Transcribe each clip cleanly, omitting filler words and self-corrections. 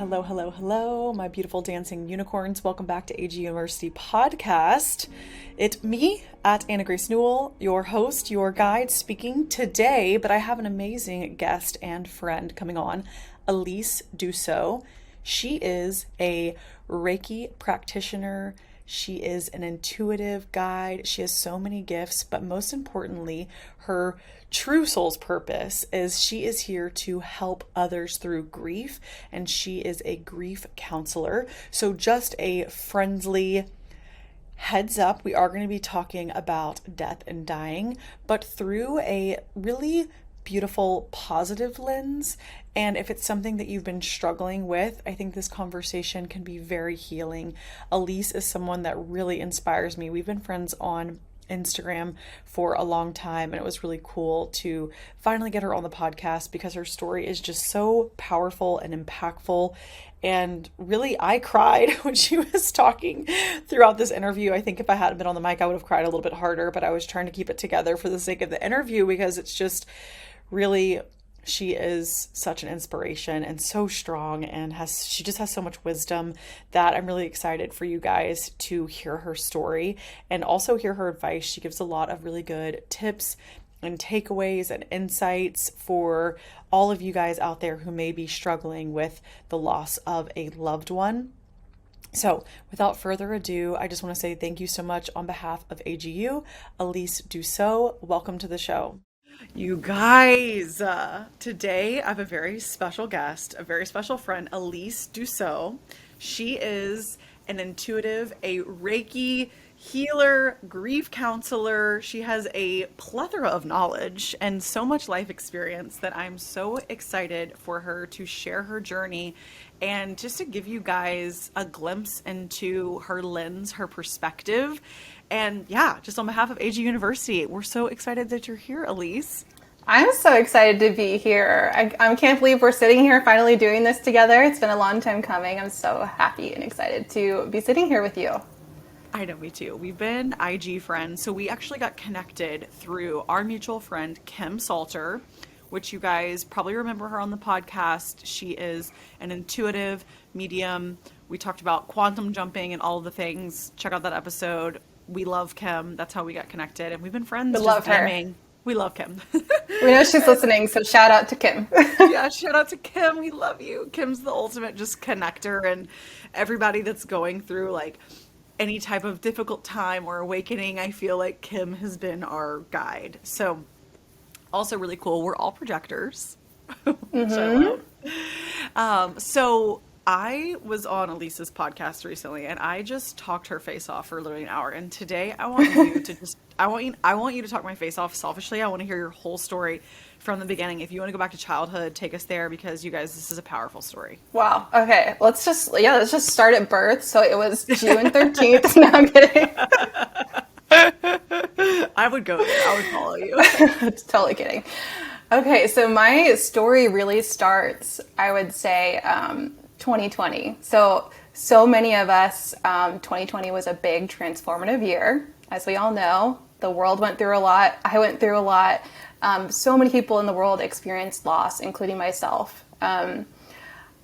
Hello, hello, hello, my beautiful dancing unicorns. Welcome back to AG University Podcast. It's me at Anna Grace Newell, your host, your guide, speaking today, but I have an amazing guest and friend coming on, Alyse Dusseault. She is a reiki practitioner. She is an intuitive guide. She has so many gifts, but most importantly, her true soul's purpose is she is here to help others through grief, and she is a grief counselor. So just a friendly heads up, we are going to be talking about death and dying, but through a really beautiful, positive lens. And if it's something that you've been struggling with, I think this conversation can be very healing. Alyse is someone that really inspires me. We've been friends on Instagram for a long time, and it was really cool to finally get her on the podcast because her story is just so powerful and impactful. And really, I cried when she was talking throughout this interview. I think if I hadn't been on the mic, I would have cried a little bit harder, but I was trying to keep it together for the sake of the interview because it's just really, she is such an inspiration and so strong, and she just has so much wisdom that I'm really excited for you guys to hear her story and also hear her advice. She gives a lot of really good tips and takeaways and insights for all of you guys out there who may be struggling with the loss of a loved one. So without further ado, I just want to say thank you so much on behalf of AGU, Alyse Dusseault. Welcome to the show. You guys, today I have a very special guest, a very special friend, Alyse Dusseault. She is an intuitive, a Reiki healer, grief counselor. She has a plethora of knowledge and so much life experience that I'm so excited for her to share her journey and just to give you guys a glimpse into her lens, her perspective. And yeah, just on behalf of AG University, we're so excited that you're here, Alyse. I'm so excited to be here. I can't believe we're sitting here finally doing this together. It's been a long time coming. I'm so happy and excited to be sitting here with you. I know, me too. We've been IG friends. So we actually got connected through our mutual friend, Kim Salter, which you guys probably remember her on the podcast. She is an intuitive medium. We talked about quantum jumping and all of the things. Check out that episode. We love Kim. That's how we got connected. And we've been friends. We love her. We love Kim. We know she's listening, so shout out to Kim. Yeah, shout out to Kim. We love you. Kim's the ultimate just connector, and everybody that's going through like any type of difficult time or awakening, I feel like Kim has been our guide. So also really cool. We're all projectors. Mm-hmm. So I was on Alyse's podcast recently, and I just talked her face off for literally an hour. And today I want you to just, I want you to talk my face off selfishly. I want to hear your whole story from the beginning. If you want to go back to childhood, take us there, because you guys, this is a powerful story. Wow. Okay. Let's just start at birth. So it was June 13th. No, I'm kidding. I would go there. I would follow you. Totally kidding. Okay. So my story really starts, I would say, 2020. So many of us, 2020 was a big transformative year. As we all know, the world went through a lot. I went through a lot. So many people in the world experienced loss, including myself.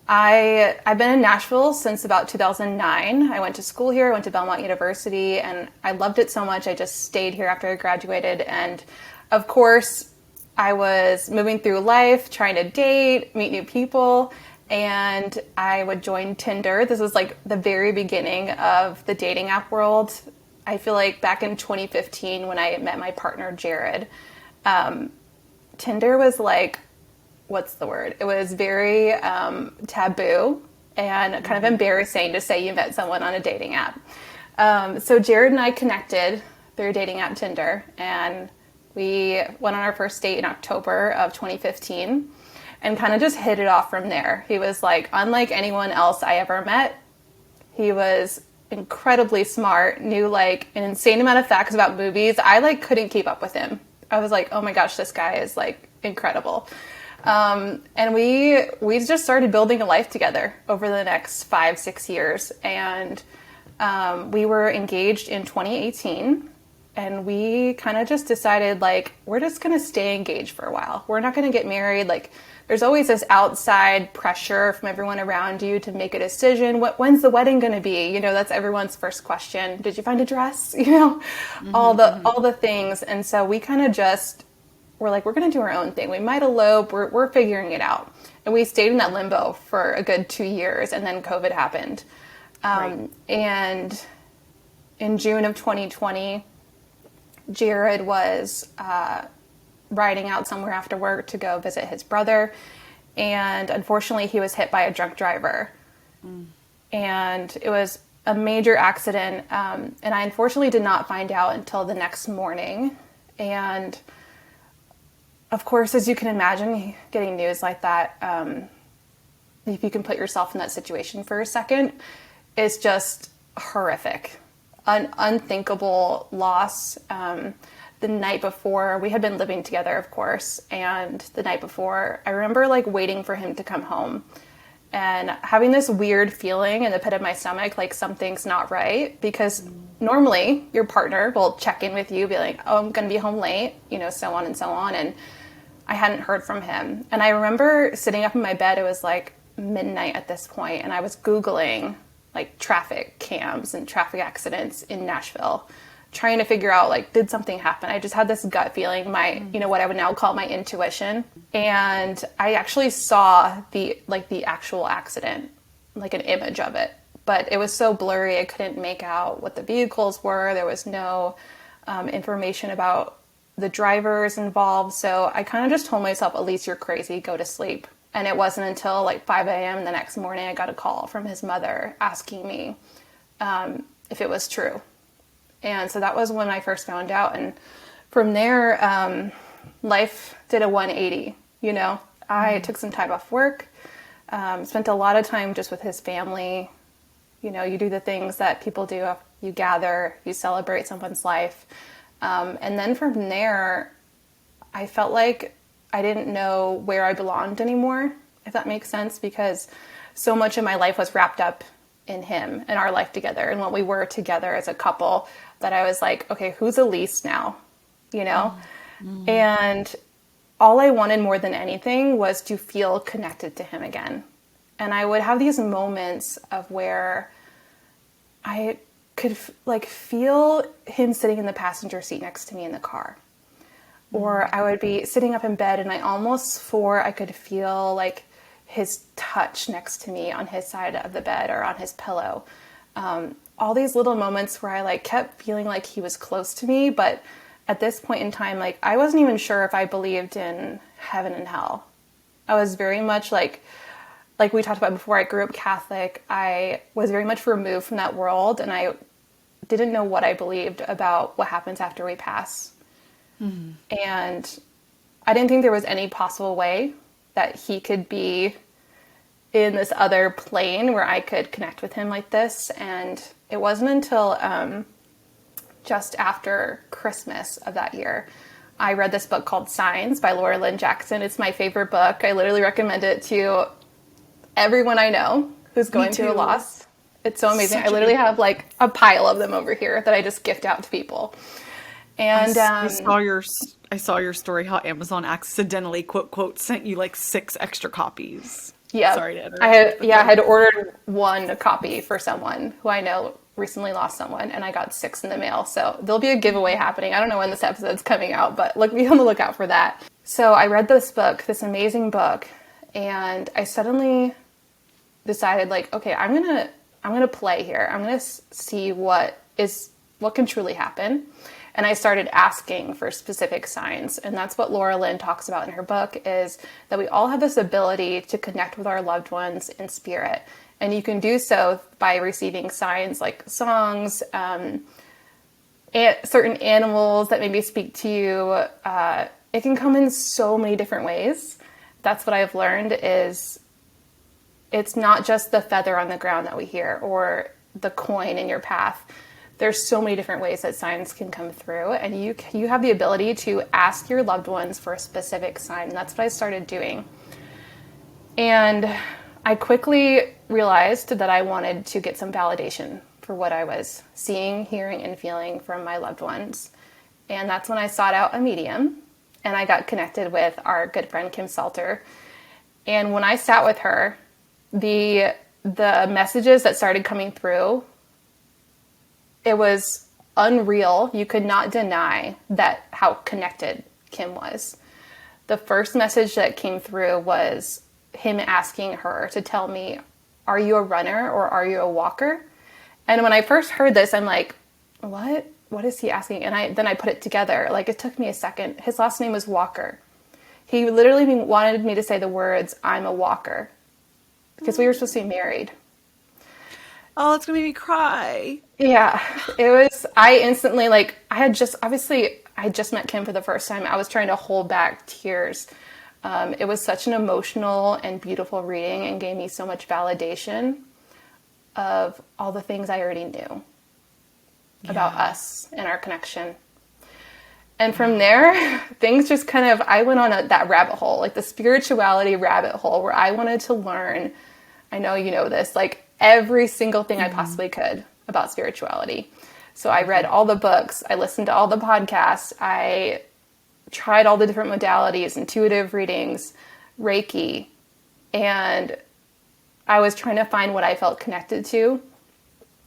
I've been in Nashville since about 2009. I went to school here, I went to Belmont University, and I loved it so much. I just stayed here after I graduated. And of course, I was moving through life, trying to date, meet new people, and I would join Tinder. This was like the very beginning of the dating app world. I feel like back in 2015 when I met my partner, Jared, Tinder was like, what's the word? It was very taboo and kind of embarrassing to say you met someone on a dating app. So Jared and I connected through a dating app, Tinder, and we went on our first date in October of 2015 and kind of just hit it off from there. He was like, unlike anyone else I ever met. He was incredibly smart, knew like an insane amount of facts about movies. I like couldn't keep up with him. I was like, oh my gosh, this guy is like incredible. And we just started building a life together over the next 5-6 years. And we were engaged in 2018. And we kind of just decided, like, we're just going to stay engaged for a while. We're not going to get married. Like, there's always this outside pressure from everyone around you to make a decision. When's the wedding going to be? You know, that's everyone's first question. Did you find a dress? You know, all the things. And so we kind of just were like, we're going to do our own thing. We might elope. We're figuring it out. And we stayed in that limbo for a good 2 years, and then COVID happened. And in June of 2020, Jared was riding out somewhere after work to go visit his brother. And unfortunately, he was hit by a drunk driver. And it was a major accident. And I unfortunately did not find out until the next morning. And of course, as you can imagine, getting news like that, if you can put yourself in that situation for a second, is just horrific. An unthinkable loss. The night before, we had been living together, of course, and the night before, I remember like waiting for him to come home and having this weird feeling in the pit of my stomach, like something's not right, because normally your partner will check in with you, be like, oh, I'm going to be home late, you know, so on and so on. And I hadn't heard from him. And I remember sitting up in my bed, it was like midnight at this point, and I was Googling like traffic cams and traffic accidents in Nashville, trying to figure out, like, did something happen? I just had this gut feeling, you know, what I would now call my intuition. And I actually saw the actual accident, like an image of it, but it was so blurry. I couldn't make out what the vehicles were. There was no information about the drivers involved. So I kind of just told myself, Alyse, you're crazy, go to sleep. And it wasn't until like 5 a.m. the next morning I got a call from his mother asking me if it was true. And so that was when I first found out. And from there, life did a 180, you know. I took some time off work, spent a lot of time just with his family. You know, you do the things that people do. You gather, you celebrate someone's life. And then from there, I felt like I didn't know where I belonged anymore, if that makes sense, because so much of my life was wrapped up in him and our life together and what we were together as a couple, that I was like, okay, who's Alyse now? You know? And all I wanted more than anything was to feel connected to him again. And I would have these moments of where I could like feel him sitting in the passenger seat next to me in the car. Or I would be sitting up in bed and I almost swore I could feel like his touch next to me on his side of the bed or on his pillow. All these little moments where I like kept feeling like he was close to me, but at this point in time, like I wasn't even sure if I believed in heaven and hell. I was very much like we talked about before, I grew up Catholic. I was very much removed from that world, and I didn't know what I believed about what happens after we pass. And I didn't think there was any possible way that he could be in this other plane where I could connect with him like this. And it wasn't until just after Christmas of that year, I read this book called Signs by Laura Lynn Jackson. It's my favorite book. I literally recommend it to everyone I know who's going through a loss. It's so amazing. I literally have like a pile of them over here that I just gift out to people. And I saw your story how Amazon accidentally quote sent you like 6 extra copies. Yeah. Sorry to interrupt. I had ordered 1 copy for someone who I know recently lost someone, and I got 6 in the mail. So there'll be a giveaway happening. I don't know when this episode's coming out, but be on the lookout for that. So I read this book, this amazing book, and I suddenly decided like, okay, I'm gonna play here. I'm gonna see what can truly happen. And I started asking for specific signs. And that's what Laura Lynn talks about in her book, is that we all have this ability to connect with our loved ones in spirit. And you can do so by receiving signs like songs, certain animals that maybe speak to you. It can come in so many different ways. That's what I've learned, is it's not just the feather on the ground that we hear or the coin in your path. There's so many different ways that signs can come through, and you have the ability to ask your loved ones for a specific sign. And that's what I started doing. And I quickly realized that I wanted to get some validation for what I was seeing, hearing, and feeling from my loved ones. And that's when I sought out a medium, and I got connected with our good friend Kim Salter. And when I sat with her, the messages that started coming through, it was unreal. You could not deny that how connected Kim was. The first message that came through was him asking her to tell me, are you a runner or are you a walker? And when I first heard this, I'm like, what? What is he asking? And then I put it together. Like, it took me a second. His last name was Walker. He literally wanted me to say the words, I'm a walker. Because we were supposed to be married. Oh, it's going to make me cry. Yeah, it was, I instantly, like, I just met Kim for the first time. I was trying to hold back tears. It was such an emotional and beautiful reading and gave me so much validation of all the things I already knew about us and our connection. And from there, things just kind of, I went on that rabbit hole, like the spirituality rabbit hole, where I wanted to learn, I know you know this, like every single thing I possibly could about spirituality. So I read all the books, I listened to all the podcasts, I tried all the different modalities, intuitive readings, Reiki, and I was trying to find what I felt connected to.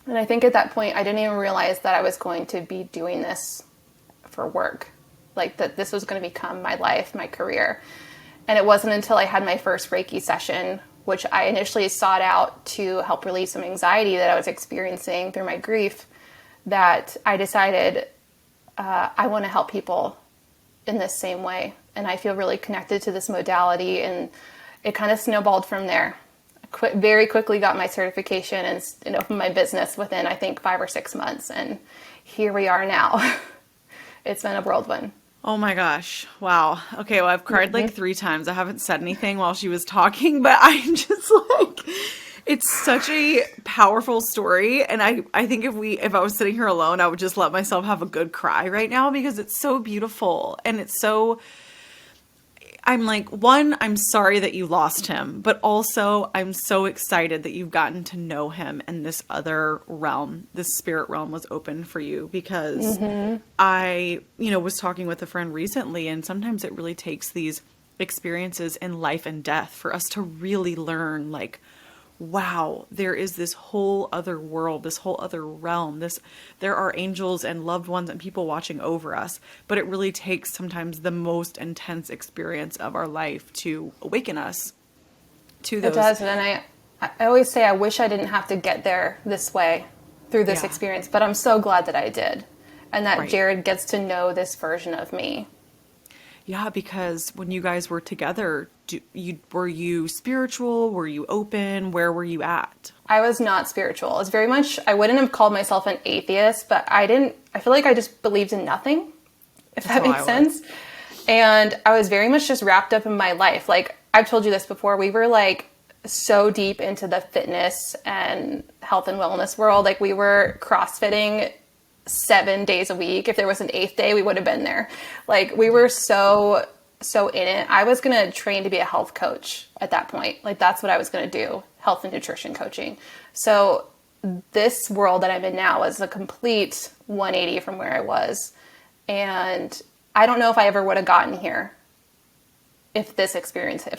And I think at that point, I didn't even realize that I was going to be doing this for work, like that this was going to become my life, my career. And it wasn't until I had my first Reiki session, which I initially sought out to help release some anxiety that I was experiencing through my grief, that I decided I want to help people in this same way. And I feel really connected to this modality, and it kind of snowballed from there. Very quickly got my certification and opened my business within, I think, 5 or 6 months. And here we are now. It's been a whirlwind. Oh my gosh. Wow. Okay. Well, I've cried like 3 times. I haven't said anything while she was talking, but I'm just like, it's such a powerful story. And I think if I was sitting here alone, I would just let myself have a good cry right now because it's so beautiful. And it's so, I'm like, one, I'm sorry that you lost him, but also I'm so excited that you've gotten to know him and this other realm, this spirit realm was open for you, because I, was talking with a friend recently, and sometimes it really takes these experiences in life and death for us to really learn, like, wow, there is this whole other world, this whole other realm. There are angels and loved ones and people watching over us, but it really takes sometimes the most intense experience of our life to awaken us to those. It does, and I always say I wish I didn't have to get there this way through this experience, but I'm so glad that I did, and that Jared gets to know this version of me. Yeah, because when you guys were together, were you spiritual? Were you open? Where were you at? I was not spiritual. It's very much, I wouldn't have called myself an atheist, but I feel like I just believed in nothing, if that makes sense. And I was very much just wrapped up in my life. Like, I've told you this before, we were like so deep into the fitness and health and wellness world. Like, we were CrossFitting 7 days a week. If there was an 8th day, we would have been there. Like, we were so in it. I was going to train to be a health coach at that point. Like, that's what I was going to do, health and nutrition coaching. So this world that I'm in now is a complete 180 from where I was. And I don't know if I ever would have gotten here if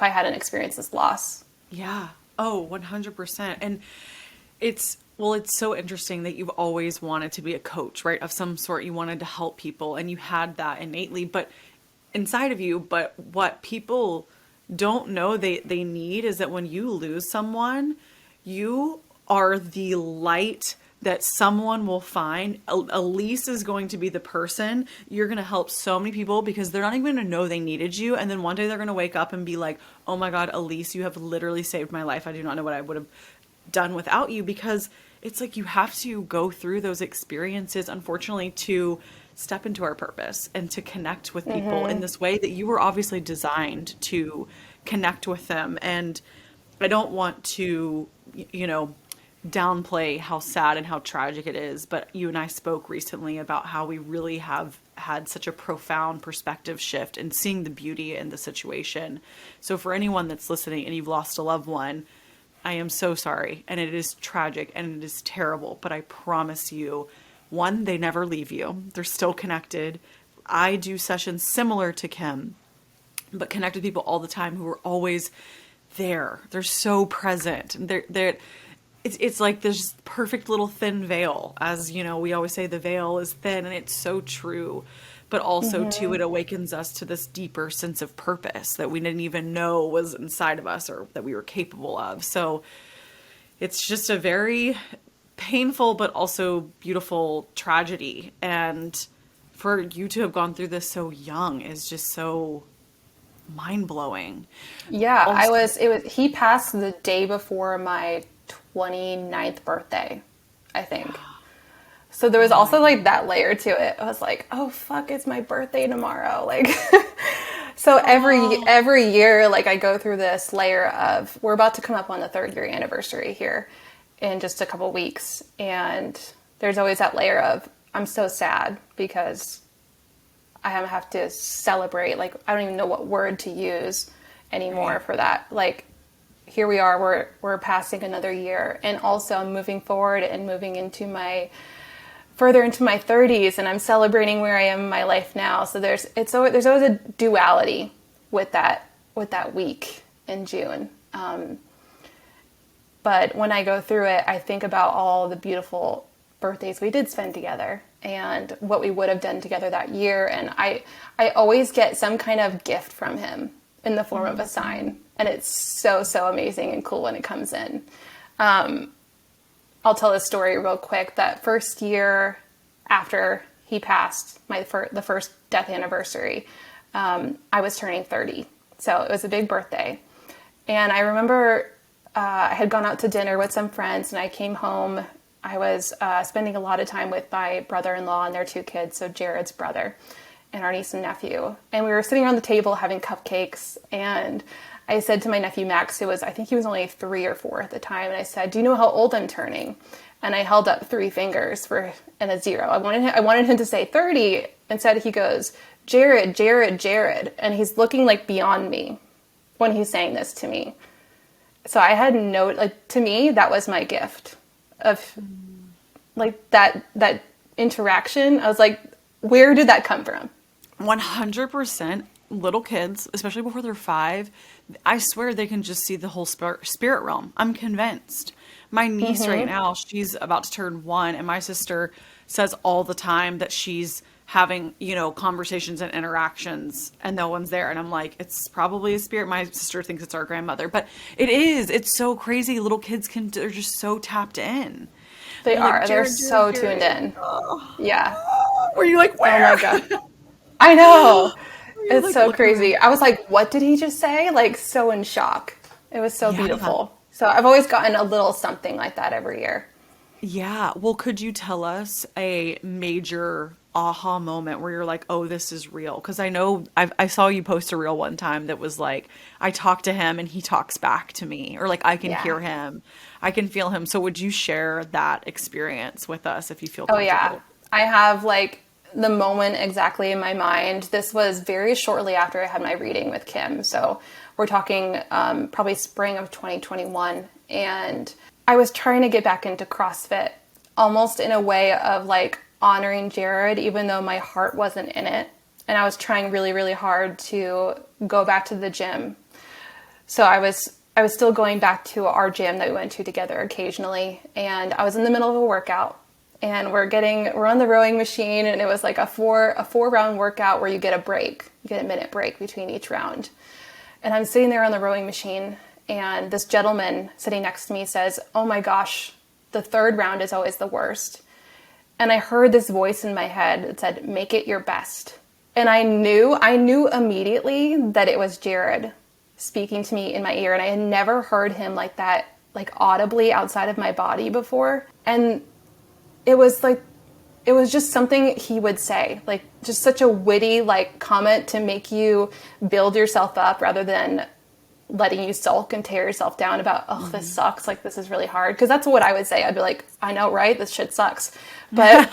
I hadn't experienced this loss. Yeah. Oh, 100%. And it's so interesting that you've always wanted to be a coach, right? Of some sort. You wanted to help people, and you had that innately, but inside of you. But what people don't know they need is that when you lose someone, you are the light that someone will find. Alyse is going to be the person. You're going to help so many people because they're not even going to know they needed you. And then one day they're going to wake up and be like, oh my God, Alyse, you have literally saved my life. I do not know what I would have done without you. Because it's like you have to go through those experiences, unfortunately, to step into our purpose and to connect with people in this way that you were obviously designed to connect with them. And I don't want to, downplay how sad and how tragic it is, but you and I spoke recently about how we really have had such a profound perspective shift and seeing the beauty in the situation. So for anyone that's listening and you've lost a loved one, I am so sorry. And it is tragic and it is terrible, but I promise you, one, they never leave you. They're still connected. I do sessions similar to Kim, but connect with people all the time who are always there. They're so present. It's like this perfect little thin veil. As you know, we always say the veil is thin, and it's so true. But also, too, it awakens us to this deeper sense of purpose that we didn't even know was inside of us or that we were capable of. So it's just a very painful but also beautiful tragedy. And for you to have gone through this so young is just so mind-blowing. Yeah, Also, he passed the day before my 29th birthday, I think. So there was also like that layer to it. I was like, oh fuck, it's my birthday tomorrow. Like, so every year, like I go through this layer of, we're about to come up on the 3rd-year anniversary here in just a couple weeks. And there's always that layer of, I'm so sad because I have to celebrate. Like, I don't even know what word to use anymore for that. Like, here we are, we're passing another year. And also I'm moving forward and moving further into my 30s, and I'm celebrating where I am in my life now. So there's always a duality with that week in June. But when I go through it, I think about all the beautiful birthdays we did spend together and what we would have done together that year. And I always get some kind of gift from him in the form of a sign. And it's so, so amazing and cool when it comes in. I'll tell this story real quick. That first year after he passed, the first death anniversary, I was turning 30. So it was a big birthday. And I remember I had gone out to dinner with some friends, and I came home. I was spending a lot of time with my brother-in-law and their 2 kids, so Jared's brother and our niece and nephew. And we were sitting around the table having cupcakes, and I said to my nephew Max, I think he was only 3 or 4 at the time, and I said, do you know how old I'm turning? And I held up 3 fingers and a 0. I wanted him to say 30. Instead, he goes, Jared, Jared, Jared. And he's looking like beyond me when he's saying this to me. So I had to me, that was my gift of like that interaction. I was like, where did that come from? 100%. Little kids, especially before they're 5, I swear they can just see the whole spirit realm. I'm convinced. My niece right now, she's about to turn 1, and my sister says all the time that she's having, conversations and interactions and no one's there. And I'm like, it's probably a spirit. My sister thinks it's our grandmother, but it's so crazy. Little kids they're just so tapped in. They They're are. like, They're Jared, so Jared, tuned in. oh. Yeah. Were you like, where? Oh my God. I know. It's like, so crazy. I was like, what did he just say? Like, so in shock. It was so beautiful. So I've always gotten a little something like that every year. Yeah. Well, could you tell us a major aha moment where you're like, oh, this is real? Because I know I saw you post a reel one time that was like, I talk to him and he talks back to me, or like I can hear him, I can feel him. So would you share that experience with us if you feel comfortable? Oh yeah. I have like the moment exactly in my mind. This was very shortly after I had my reading with Kim. So we're talking probably spring of 2021. And I was trying to get back into CrossFit almost in a way of like honoring Jared, even though my heart wasn't in it. And I was trying really, really hard to go back to the gym. So I was still going back to our gym that we went to together occasionally. And I was in the middle of a workout. And we're on the rowing machine, and it was like a four round workout where you get a break. You get a minute break between each round. And I'm sitting there on the rowing machine, and this gentleman sitting next to me says, oh my gosh, the 3rd round is always the worst. And I heard this voice in my head that said, make it your best. And I knew immediately that it was Jared speaking to me in my ear. And I had never heard him like that, like audibly outside of my body before. And it was just something he would say, like just such a witty, like comment to make you build yourself up rather than letting you sulk and tear yourself down about, oh, this sucks. Like, this is really hard. Cause that's what I would say. I'd be like, I know, right? This shit sucks. But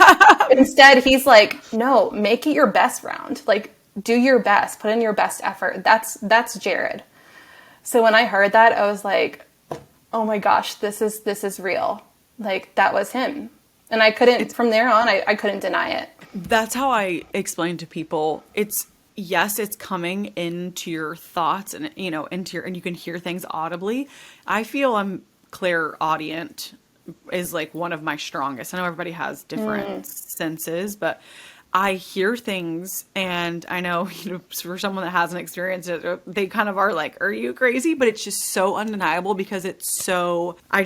instead he's like, no, make it your best round. Like, do your best, put in your best effort. That's Jared. So when I heard that, I was like, oh my gosh, this is real. Like, that was him. And I couldn't, from there on, I couldn't deny it. That's how I explain to people. Yes, it's coming into your thoughts and, and you can hear things audibly. I feel I'm clairaudient is like one of my strongest. I know everybody has different senses, but I hear things, and I know, for someone that hasn't experienced it, they kind of are like, are you crazy? But it's just so undeniable because it's so, I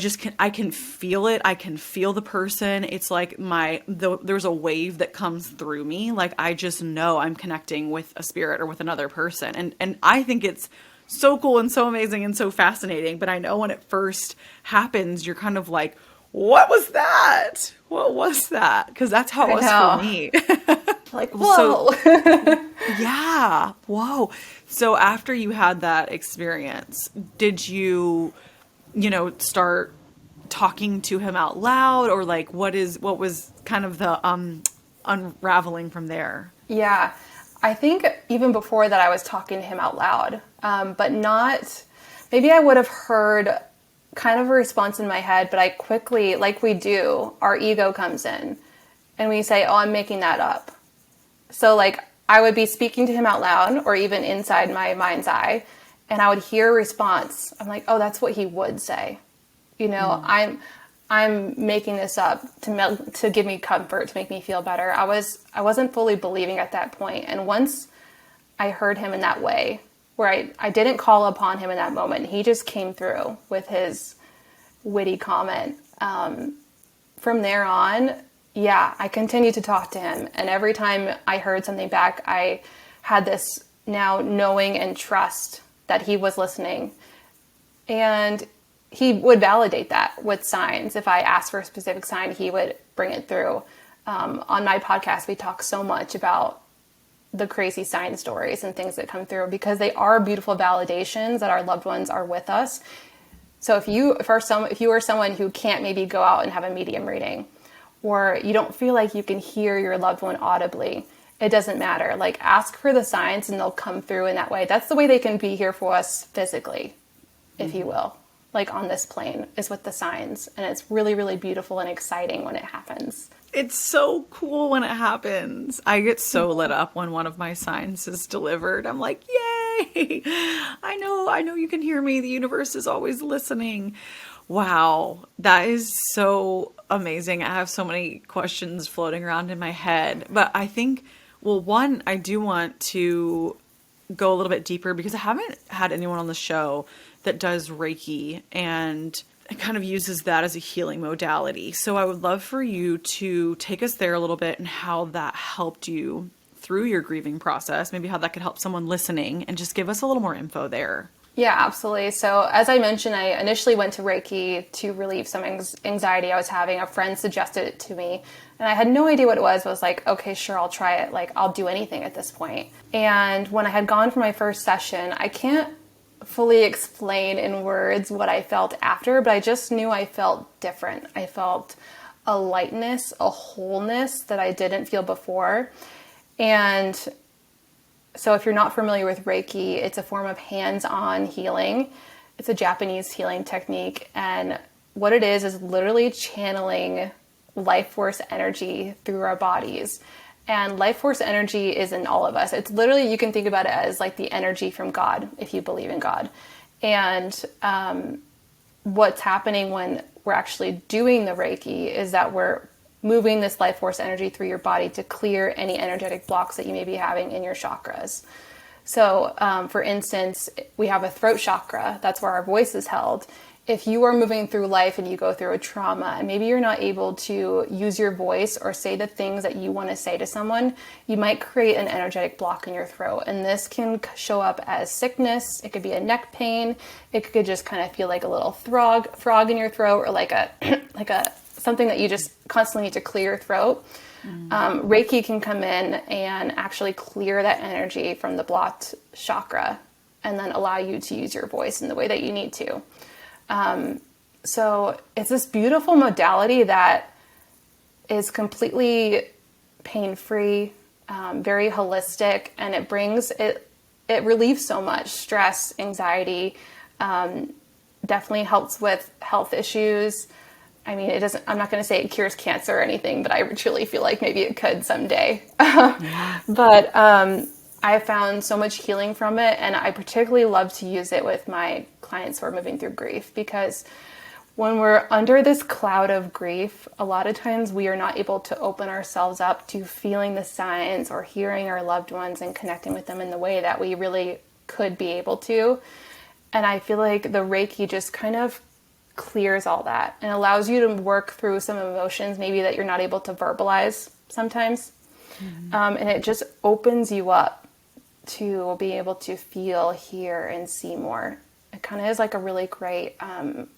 can feel it. I can feel the person. It's like there's a wave that comes through me. Like, I just know I'm connecting with a spirit or with another person. And I think it's so cool and so amazing and so fascinating. But I know when it first happens, you're kind of like, what was that? What was that? Because that's how it was for me. Like, whoa. Yeah. Whoa. So after you had that experience, did you, start talking to him out loud, or like, what was kind of the unraveling from there? Yeah. I think even before that, I was talking to him out loud, but not, maybe I would have heard kind of a response in my head, but I quickly, like we do, our ego comes in and we say, oh, I'm making that up. So like I would be speaking to him out loud or even inside my mind's eye, and I would hear a response. I'm like, oh, that's what he would say. I'm making this up to give me comfort, to make me feel better. I wasn't fully believing at that point. And once I heard him in that way, where I didn't call upon him in that moment, he just came through with his witty comment. From there on, yeah, I continued to talk to him. And every time I heard something back, I had this now knowing and trust that he was listening. And he would validate that with signs. If I asked for a specific sign, he would bring it through. On my podcast, we talk so much about the crazy sign stories and things that come through, because they are beautiful validations that our loved ones are with us. So if you are someone who can't maybe go out and have a medium reading, or you don't feel like you can hear your loved one audibly, it doesn't matter. Like, ask for the signs and they'll come through in that way. That's the way they can be here for us physically, if you will. Like, on this plane is with the signs. And it's really, really beautiful and exciting when it happens. It's so cool when it happens. I get so lit up when one of my signs is delivered. I'm like, yay! I know you can hear me. The universe is always listening. Wow, that is so amazing. I have so many questions floating around in my head. But I think, well, one, I do want to go a little bit deeper, because I haven't had anyone on the show that does Reiki and it kind of uses that as a healing modality. So I would love for you to take us there a little bit and how that helped you through your grieving process, maybe how that could help someone listening, and just give us a little more info there. Yeah, absolutely. So as I mentioned, I initially went to Reiki to relieve some anxiety I was having. A friend suggested it to me, and I had no idea what it was. I was like, okay, sure, I'll try it. Like, I'll do anything at this point. And when I had gone for my first session, I can't fully explain in words what I felt after, but I just knew I felt different. I felt a lightness, a wholeness that I didn't feel before. And so if you're not familiar with Reiki, it's a form of hands-on healing. It's a Japanese healing technique. And what it is literally channeling life force energy through our bodies. And life force energy is in all of us. It's literally, you can think about it as like the energy from God, if you believe in God. And what's happening when we're actually doing the Reiki is that we're moving this life force energy through your body to clear any energetic blocks that you may be having in your chakras. So, for instance, we have a throat chakra. That's where our voice is held. If you are moving through life and you go through a trauma, and maybe you're not able to use your voice or say the things that you want to say to someone, you might create an energetic block in your throat. And this can show up as sickness. It could be a neck pain. It could just kind of feel like a little frog in your throat, or like a something that you just constantly need to clear your throat. Reiki can come in and actually clear that energy from the blocked chakra, and then allow you to use your voice in the way that you need to. So it's this beautiful modality that is completely pain-free, very holistic, and it relieves so much stress, anxiety, definitely helps with health issues. I mean, it doesn't, I'm not going to say it cures cancer or anything, but I truly feel like maybe it could someday. Yeah. But I found so much healing from it. And I particularly love to use it with my clients who are moving through grief, because when we're under this cloud of grief, a lot of times we are not able to open ourselves up to feeling the signs or hearing our loved ones and connecting with them in the way that we really could be able to. And I feel like the Reiki just kind of clears all that and allows you to work through some emotions maybe that you're not able to verbalize sometimes. And it just opens you up to be able to feel, hear, and see more. It kind of is like a really great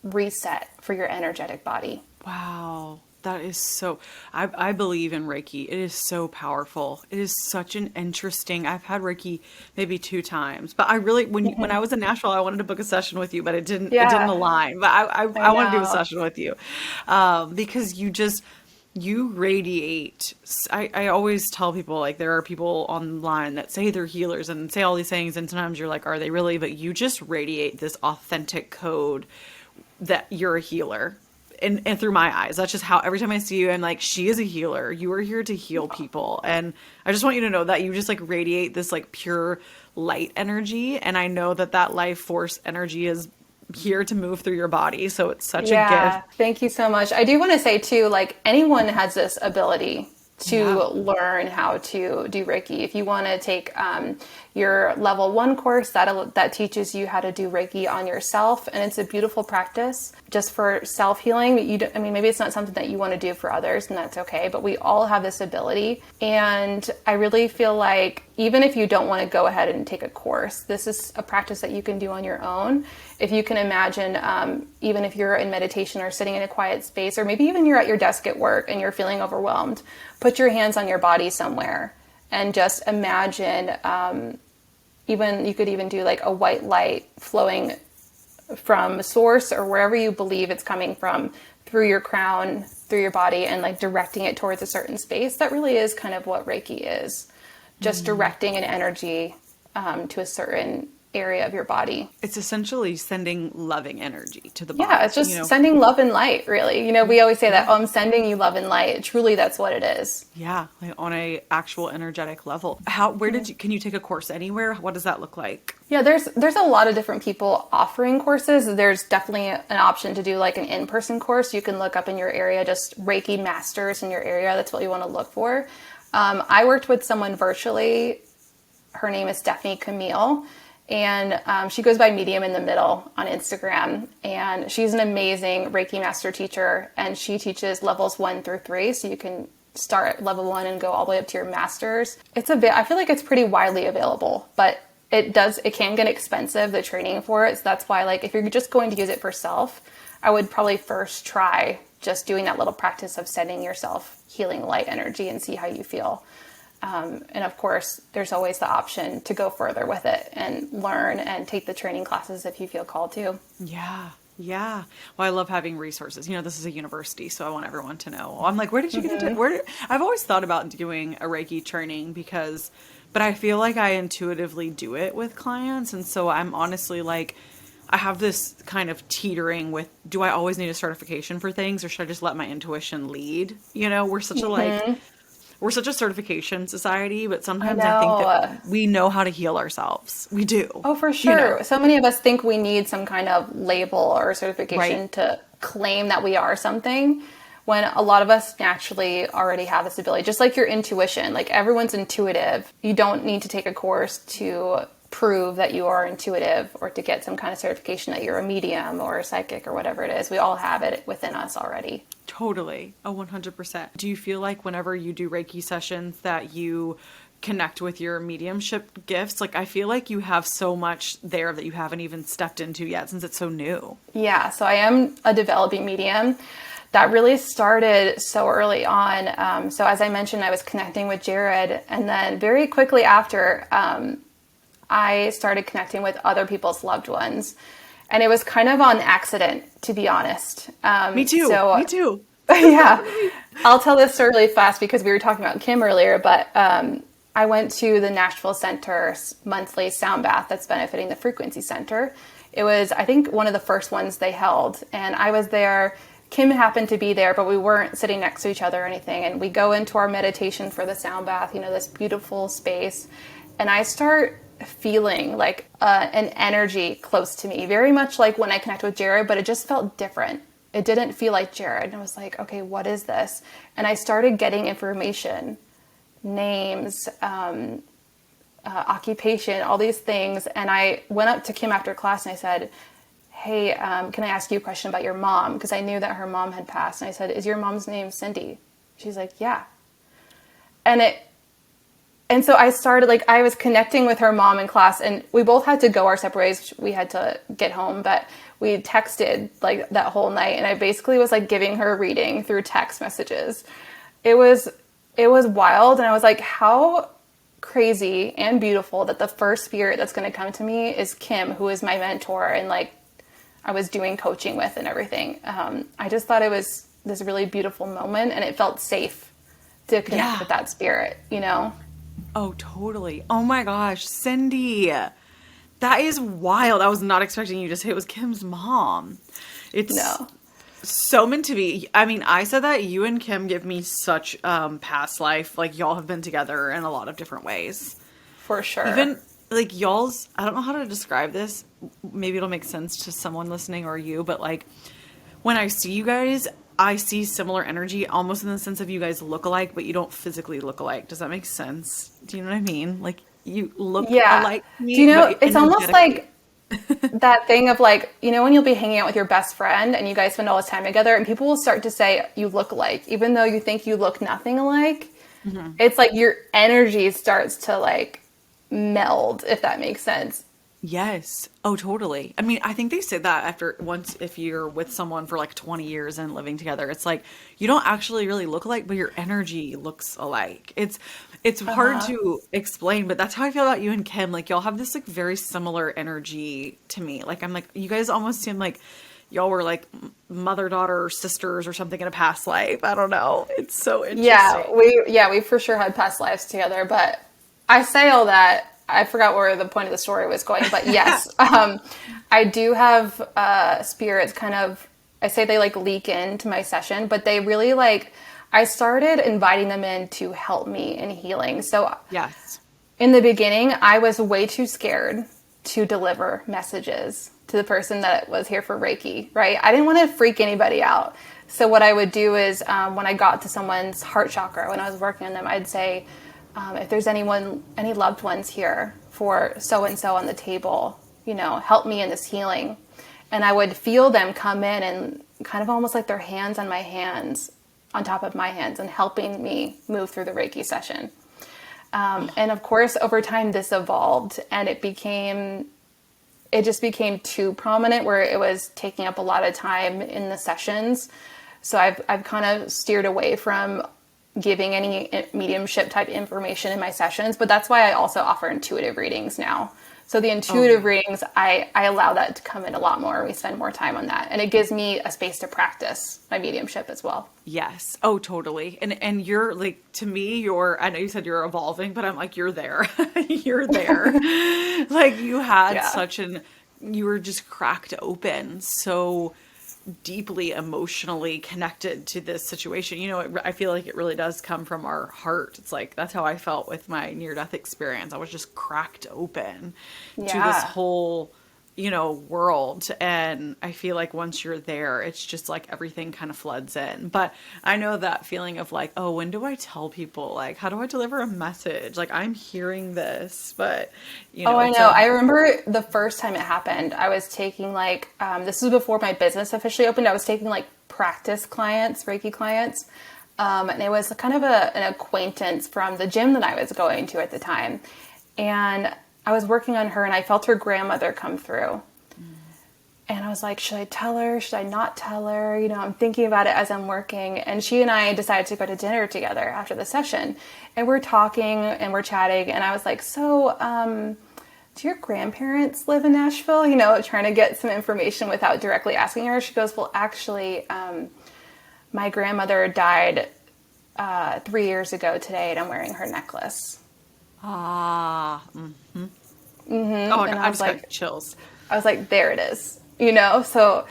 reset for your energetic body. Wow. That is so, I believe in Reiki. It is so powerful. It is such an interesting, I've had Reiki maybe 2 times, but I really, when I was in Nashville, I wanted to book a session with you, but it didn't Yeah, align, but I I want to do a know. session with you. Because you radiate. I always tell people, like, there are people online that say they're healers and say all these things, and sometimes you're like, are they really? But you just radiate this authentic code that you're a healer. And through my eyes, that's just how every time I see you, I'm like, she is a healer. You are here to heal people. And I just want you to know that you just like radiate this like pure light energy. And I know that that life force energy is here to move through your body. So it's such a gift. Yeah, thank you so much. I do want to say too, like anyone has this ability Yeah. to learn how to do Reiki. If you want to take your level 1 course that teaches you how to do Reiki on yourself, and it's a beautiful practice just for self healing. I mean, maybe it's not something that you want to do for others, and that's okay. But we all have this ability, and I really feel like even if you don't want to go ahead and take a course, this is a practice that you can do on your own. If you can imagine, even if you're in meditation or sitting in a quiet space, or maybe even you're at your desk at work and you're feeling overwhelmed, put your hands on your body somewhere and just imagine, even you could even do like a white light flowing from a source or wherever you believe it's coming from, through your crown, through your body, and like directing it towards a certain space. That really is kind of what Reiki is. Just directing an energy to a certain area of your body. It's essentially sending loving energy to the Yeah, body, it's just sending love and light, really. We always say that, oh, I'm sending you love and light. Truly, that's what it is. Yeah, like on a actual energetic level. Can you take a course anywhere? What does that look like? Yeah, there's a lot of different people offering courses. There's definitely an option to do like an in-person course. You can look up in your area, just Reiki masters in your area. That's what you want to look for. I worked with someone virtually. Her name is Stephanie Camille. And she goes by Medium in the Middle on Instagram. And she's an amazing Reiki master teacher. And she teaches levels 1 through 3. So you can start at level 1 and go all the way up to your masters. I feel like it's pretty widely available, but it can get expensive, the training for it. So that's why, like, if you're just going to use it for self, I would probably first try just doing that little practice of sending yourself healing light energy and see how you feel. And of course, there's always the option to go further with it and learn and take the training classes if you feel called to. Yeah. Yeah. Well, I love having resources. This is a university, so I want everyone to know. I'm like, where did you get into I've always thought about doing a Reiki training but I feel like I intuitively do it with clients. And so I'm honestly like, I have this kind of teetering with, do I always need a certification for things, or should I just let my intuition lead? We're such a certification society, but sometimes I think that we know how to heal ourselves. We do. Oh, for sure. So many of us think we need some kind of label or certification to claim that we are something, when a lot of us naturally already have this ability. Just like your intuition, like everyone's intuitive. You don't need to take a course to prove that you are intuitive or to get some kind of certification that you're a medium or a psychic or whatever it is. We all have it within us already. Totally. 100%. Do you feel like whenever you do Reiki sessions that you connect with your mediumship gifts? Like, I feel like you have so much there that you haven't even stepped into yet since it's so new. Yeah. So I am a developing medium. That really started so early on. So as I mentioned, I was connecting with Jared, and then very quickly after, I started connecting with other people's loved ones. And it was kind of on accident, to be honest. Me too. Me too. Yeah. I'll tell this story really fast because we were talking about Kim earlier, but I went to the Nashville Center's monthly sound bath that's benefiting the Frequency Center. It was, I think, one of the first ones they held. And I was there Kim happened to be there, but we weren't sitting next to each other or anything. And we go into our meditation for the sound bath, you know, this beautiful space. And I start feeling like an energy close to me, very much like when I connect with Jared, but it just felt different. It didn't feel like Jared. And I was like, okay, what is this? And I started getting information, names, occupation, all these things. And I went up to Kim after class and I said, hey, can I ask you a question about your mom? Because I knew that her mom had passed. And I said, is your mom's name Cindy? She's like, yeah. And so I started, like, I was connecting with her mom in class, and we both had to go our separate ways. We had to get home, but we texted like that whole night. And I basically was like giving her a reading through text messages. It was wild. And I was like, how crazy and beautiful that the first spirit that's going to come to me is Kim, who is my mentor and like I was doing coaching with and everything. I just thought it was this really beautiful moment, and it felt safe to connect with that spirit, you know? Oh, totally. Oh my gosh, Cindy. That is wild. I was not expecting you to say it was Kim's mom. It's so meant to be. I mean, I said that you and Kim give me such past life. Like, y'all have been together in a lot of different ways. For sure. Even, like, y'all's, I don't know how to describe this. Maybe it'll make sense to someone listening or you, but, like, when I see you guys, I see similar energy, almost in the sense of you guys look alike, but you don't physically look alike. Does that make sense? Do you know what I mean? Like, you look alike to me. Do you know, it's almost like that thing of like, you know, when you'll be hanging out with your best friend and you guys spend all this time together and people will start to say you look alike, even though you think you look nothing alike. Mm-hmm. It's like your energy starts to like meld, if that makes sense. Yes. Oh, totally. I mean, I think they say that if you're with someone for like 20 years and living together, it's like, you don't actually really look alike, but your energy looks alike. It's hard to explain, but that's how I feel about you and Kim. Like, y'all have this like very similar energy to me. Like, I'm like, you guys almost seem like y'all were like mother, daughter, sisters or something in a past life. I don't know. It's so interesting. We for sure had past lives together, but I say all that. I forgot where the point of the story was going, but yes, I do have spirits kind of, I say they like leak into my session, but they really like, I started inviting them in to help me in healing. So yes, in the beginning, I was way too scared to deliver messages to the person that was here for Reiki, right? I didn't want to freak anybody out. So what I would do is when I got to someone's heart chakra, when I was working on them, I'd say, if there's any loved ones here for so-and-so on the table, you know, help me in this healing. And I would feel them come in and kind of almost like their hands on my hands, on top of my hands, and helping me move through the Reiki session. And of course, over time, this evolved and it just became too prominent where it was taking up a lot of time in the sessions. So I've kind of steered away from giving any mediumship type information in my sessions, but that's why I also offer intuitive readings now. So the intuitive readings, I allow that to come in a lot more. We spend more time on that. And it gives me a space to practice my mediumship as well. Yes. Oh, totally. And you're like, to me, I know you said you're evolving, but I'm like, you're there. You're there. Like you had you were just cracked open. So deeply emotionally connected to this situation. You know, I feel like it really does come from our heart. It's like, that's how I felt with my near-death experience. I was just cracked open to this whole, you know, world. And I feel like once you're there, it's just like everything kind of floods in. But I know that feeling of like, oh, when do I tell people? Like, how do I deliver a message? Like, I'm hearing this, but, you know. Oh, I know. I remember the first time it happened, I was taking like, this was before my business officially opened. I was taking like practice clients, Reiki clients. And it was kind of an acquaintance from the gym that I was going to at the time. And I was working on her and I felt her grandmother come through. And I was like, should I tell her? Should I not tell her? You know, I'm thinking about it as I'm working. And she and I decided to go to dinner together after the session. And we're talking and we're chatting. And I was like, so, do your grandparents live in Nashville? You know, trying to get some information without directly asking her. She goes, well, actually, my grandmother died 3 years ago today and I'm wearing her necklace. Mm-hmm. Oh, and I just got chills. I was like, there it is, you know? So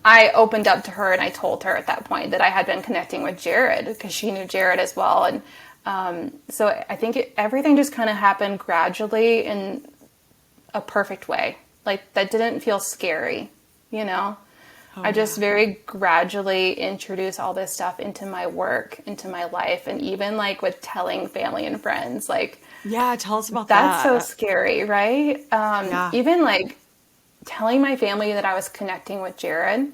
I opened up to her and I told her at that point that I had been connecting with Jared because she knew Jared as well. And so I think everything just kind of happened gradually in a perfect way. Like that didn't feel scary, you know? Oh, I just yeah. very gradually introduce all this stuff into my work, into my life, and even like with telling family and friends, like Yeah, tell us about that's so that. scary, right? Yeah. Even like telling my family that I was connecting with Jared,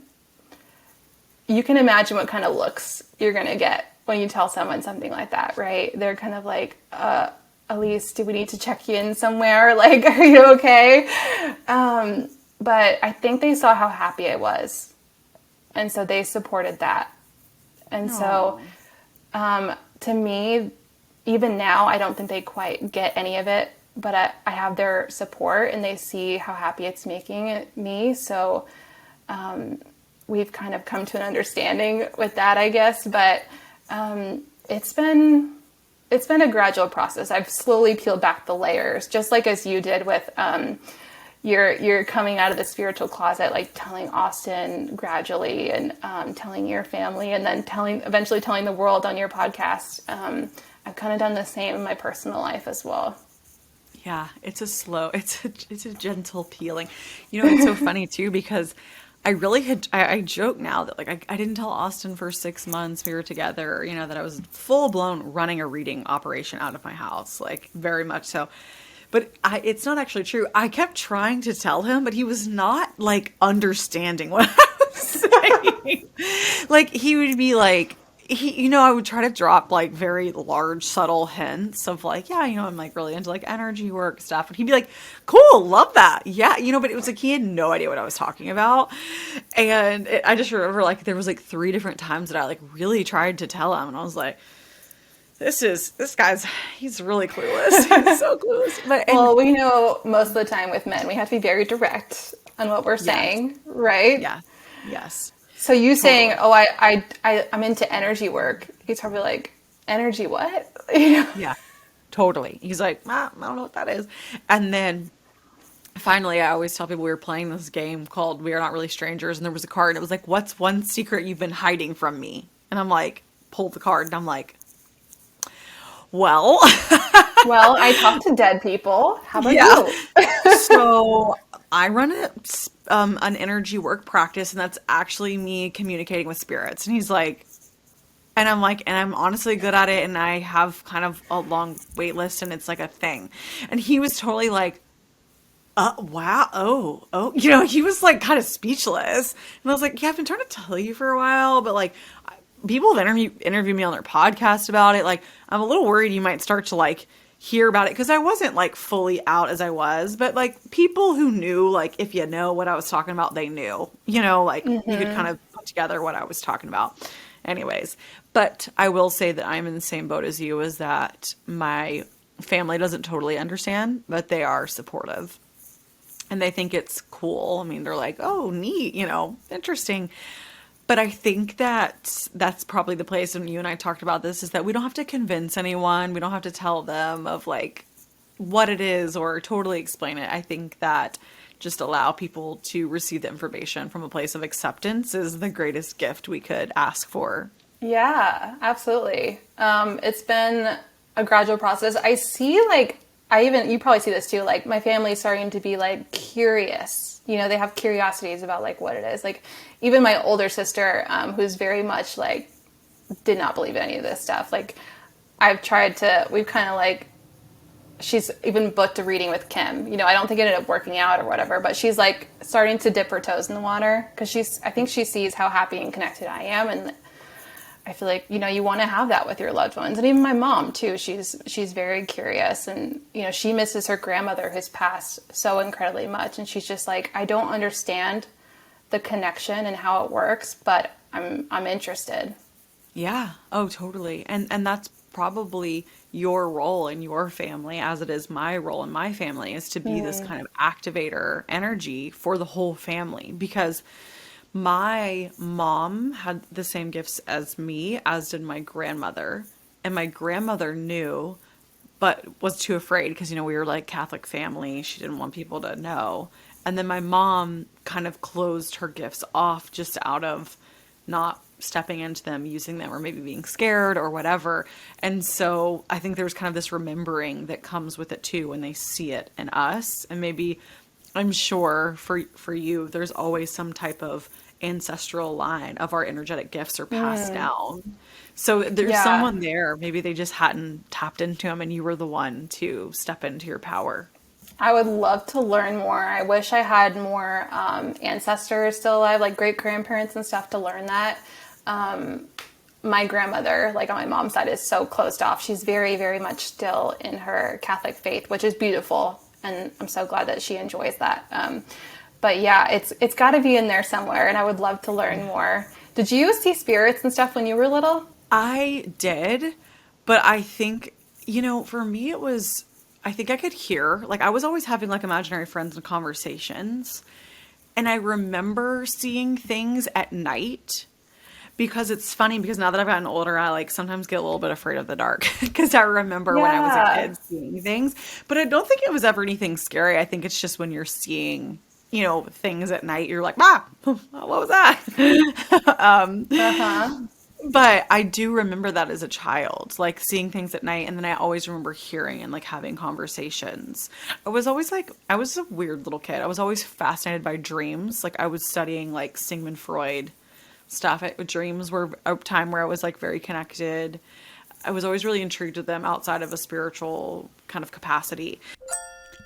you can imagine what kind of looks you're going to get when you tell someone something like that, right? They're kind of like, Alyse, do we need to check you in somewhere? Like, are you okay? But I think they saw how happy I was. And so they supported that. And so Oh. to me, even now, I don't think they quite get any of it, but I have their support and they see how happy it's making me. So we've kind of come to an understanding with that, I guess. But it's been a gradual process. I've slowly peeled back the layers, just like as you did with you're coming out of the spiritual closet, like telling Austin gradually, and telling your family, and then eventually telling the world on your podcast. I've kind of done the same in my personal life as well. Yeah, it's a gentle peeling. You know, it's so funny too because I joke now that like I didn't tell Austin for 6 months we were together, you know, that I was full blown running a reading operation out of my house, like very much so. But it's not actually true. I kept trying to tell him, but he was not like understanding what I was saying. Like he would be like, I would try to drop like very large, subtle hints of like, yeah, I'm like really into like energy work stuff. And he'd be like, cool, love that. Yeah. But it was like he had no idea what I was talking about. And I just remember like there was like 3 different times that I like really tried to tell him. And I was like, this guy's, he's really clueless. He's so clueless. Well, we know most of the time with men, we have to be very direct on what we're Yes, saying, right? yeah, yes, So you saying, totally. "Oh, I'm into energy work," he's probably like, "Energy what?" You know? Yeah, totally. He's like, I don't know what that is. And then finally, I always tell people we were playing this game called We Are Not Really Strangers, and there was a card, and it was like, what's one secret you've been hiding from me? And I'm like, pulled the card, and I'm like, well, Well, I talk to dead people. How about yeah. you? So I run an energy work practice, and that's actually me communicating with spirits. And he's like, and I'm like, and I'm honestly good at it, and I have kind of a long wait list, and it's like a thing. And he was totally like, wow, oh, he was like kind of speechless. And I was like, yeah, I've been trying to tell you for a while, but like, people have interviewed me on their podcast about it. Like, I'm a little worried you might start to like hear about it because I wasn't like fully out as I was, but like people who knew, like if you know what I was talking about, they knew, like you could kind of put together what I was talking about. Anyways, but I will say that I'm in the same boat as you, is that my family doesn't totally understand, but they are supportive and they think it's cool. I mean, they're like, oh, neat, interesting. But I think that that's probably the place, and you and I talked about this, is that we don't have to convince anyone. We don't have to tell them of like what it is or totally explain it. I think that just allow people to receive the information from a place of acceptance is the greatest gift we could ask for. Yeah, absolutely. It's been a gradual process. I see, like, you probably see this too, like, my family's starting to be, like, curious. They have curiosities about, like, what it is. Like, even my older sister, who's very much, like, did not believe in any of this stuff. Like, we've kind of, like, she's even booked a reading with Kim. I don't think it ended up working out or whatever, but she's, like, starting to dip her toes in the water because I think she sees how happy and connected I am, and I feel like, you want to have that with your loved ones. And even my mom too, she's very curious, and, she misses her grandmother who's passed so incredibly much. And she's just like, I don't understand the connection and how it works, but I'm interested. Yeah. Oh, totally. And that's probably your role in your family, as it is my role in my family, is to be this kind of activator energy for the whole family, because my mom had the same gifts as me, as did my grandmother. And my grandmother knew, but was too afraid because, we were like Catholic family. She didn't want people to know. And then my mom kind of closed her gifts off just out of not stepping into them, using them, or maybe being scared or whatever. And so I think there's kind of this remembering that comes with it too when they see it in us. And maybe, I'm sure for you, there's always some type of ancestral line of our energetic gifts are passed down. So there's Yeah. someone there. Maybe they just hadn't tapped into them and you were the one to step into your power. I would love to learn more. I wish I had more ancestors still alive, like great grandparents and stuff, to learn that. My grandmother, like on my mom's side, is so closed off. She's very, very much still in her Catholic faith, which is beautiful. And I'm so glad that she enjoys that. But yeah, it's got to be in there somewhere. And I would love to learn more. Did you see spirits and stuff when you were little? I did, but I think, for me, I think I could hear, like, I was always having like imaginary friends and conversations. And I remember seeing things at night. Because it's funny, because now that I've gotten older, I like sometimes get a little bit afraid of the dark because I remember when I was a kid seeing things, but I don't think it was ever anything scary. I think it's just when you're seeing, things at night, you're like, what was that? But I do remember that as a child, like seeing things at night. And then I always remember hearing and like having conversations. I was always like, I was a weird little kid. I was always fascinated by dreams. Like I was studying like Sigmund Freud stuff. Dreams were a time where I was like very connected. I was always really intrigued with them outside of a spiritual kind of capacity.